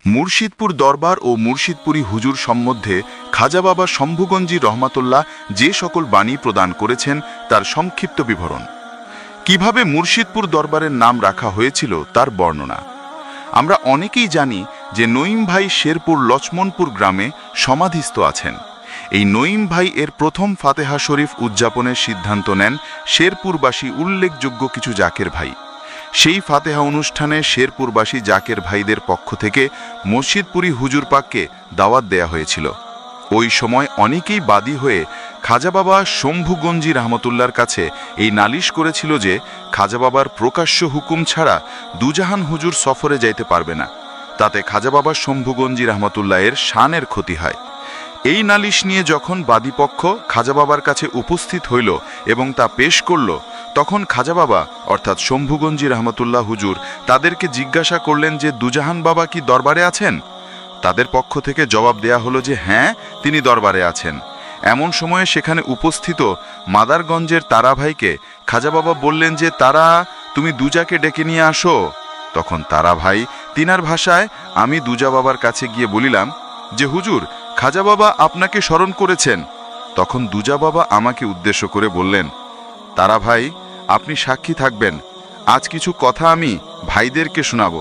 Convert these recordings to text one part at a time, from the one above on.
মুর্শিদপুর দরবার ও মুর্শিদপুরী হুজুর সম্বন্ধে খাজা বাবা শম্ভুগঞ্জি রহমাতুল্লাহ যে সকল বাণী প্রদান করেছেন তার সংক্ষিপ্ত বিবরণ। কিভাবে মুর্শিদপুর দরবারের নাম রাখা হয়েছিল তার বর্ণনা। আমরা অনেকেই জানি যে নঈম ভাই শেরপুর লক্ষ্মণপুর গ্রামে সমাধিস্থ আছেন। এই নঈম ভাই এর প্রথম ফাতেহা শরীফ উদযাপনের সিদ্ধান্ত নেন শেরপুরবাসী উল্লেখযোগ্য কিছু জাকের ভাই। সেই ফাতেহা অনুষ্ঠানে শেরপুরবাসী জাকের ভাইদের পক্ষ থেকে মসজিদপুরী হুজুর পাককে দাওয়াত দেয়া হয়েছিল। ওই সময় অনেকেই বাদী হয়ে খাজা বাবা শম্ভুগঞ্জি রহমতুল্লার কাছে এই নালিশ করেছিল যে খাজা বাবার প্রকাশ্য হুকুম ছাড়া দুজাহান হুজুর সফরে যাইতে পারবে না, তাতে খাজা বাবা শম্ভুগঞ্জি রহমতুল্লাহ এর শানের ক্ষতি হয়। এই নালিশ নিয়ে যখন বাদীপক্ষ খাজা বাবার কাছে উপস্থিত হইল এবং তা পেশ করল, তখন খাজা বাবা অর্থাৎ শম্ভুগঞ্জি রহমতুল্লাহ হুজুর তাদেরকে জিজ্ঞাসা করলেন যে দুজাহান বাবা কি দরবারে আছেন? তাদের পক্ষ থেকে জবাব দেয়া হলো যে হ্যাঁ, তিনি দরবারে আছেন। এমন সময়ে সেখানে উপস্থিত মাদারগঞ্জের তারা ভাইকে খাজা বাবা বললেন যে তারা, তুমি দুজাকে ডেকে নিয়ে আসো। তখন তারা ভাই তিনার ভাষায় আমি দুজা বাবার কাছে গিয়ে বলিলাম যে হুজুর, খাজা বাবা আপনাকে স্মরণ করেছেন। তখন দুজা বাবা আমাকে উদ্দেশ্য করে বললেন, তারা ভাই, আপনি সাক্ষী থাকবেন, আজ কিছু কথা আমি ভাইদেরকে শোনাবো।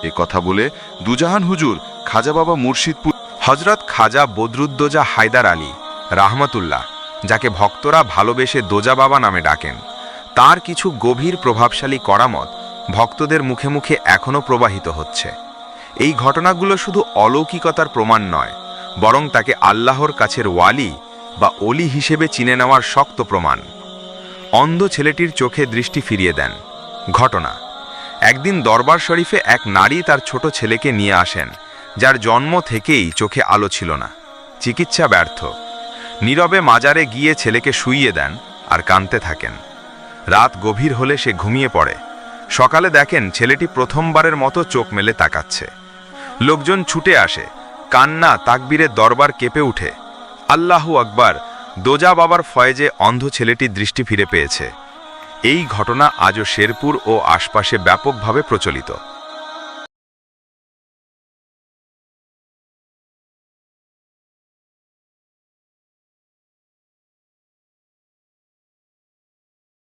এ কথা বলে দুজাহান হুজুর খাজা বাবা মুর্শিদপুর হজরত খাজা বদরুদ্দোজা হায়দার আলী রাহমাতুল্লাহ, যাকে ভক্তরা ভালোবেসে দোজা বাবা নামে ডাকেন, তার কিছু গভীর প্রভাবশালী করামত ভক্তদের মুখে মুখে এখনও প্রবাহিত হচ্ছে। এই ঘটনাগুলো শুধু অলৌকিকতার প্রমাণ নয়, বরং তাকে আল্লাহর কাছের ওয়ালি বা অলি হিসেবে চিনে নেওয়ার শক্ত প্রমাণ। অন্ধ ছেলেটির চোখে দৃষ্টি ফিরিয়ে দেন। ঘটনা: একদিন দরবার শরীফে এক নারী তার ছোট ছেলেকে নিয়ে আসেন, যার জন্ম থেকেই চোখে আলো ছিল না। চিকিৎসা ব্যর্থ। নীরবে মাজারে গিয়ে ছেলেকে শুইয়ে দেন আর কাঁদতে থাকেন। রাত গভীর হলে সে ঘুমিয়ে পড়ে। সকালে দেখেন ছেলেটি প্রথমবারের মতো চোখ মেলে তাকাচ্ছে। লোকজন ছুটে আসে, কান্না তাকবীরে দরবার কেঁপে উঠে। আল্লাহু আকবার! দোজা বাবার ফয়েজে অন্ধ ছেলেটি দৃষ্টি ফিরে পেয়েছে। এই ঘটনা আজও শেরপুর ও আশপাশে ব্যাপকভাবে প্রচলিত।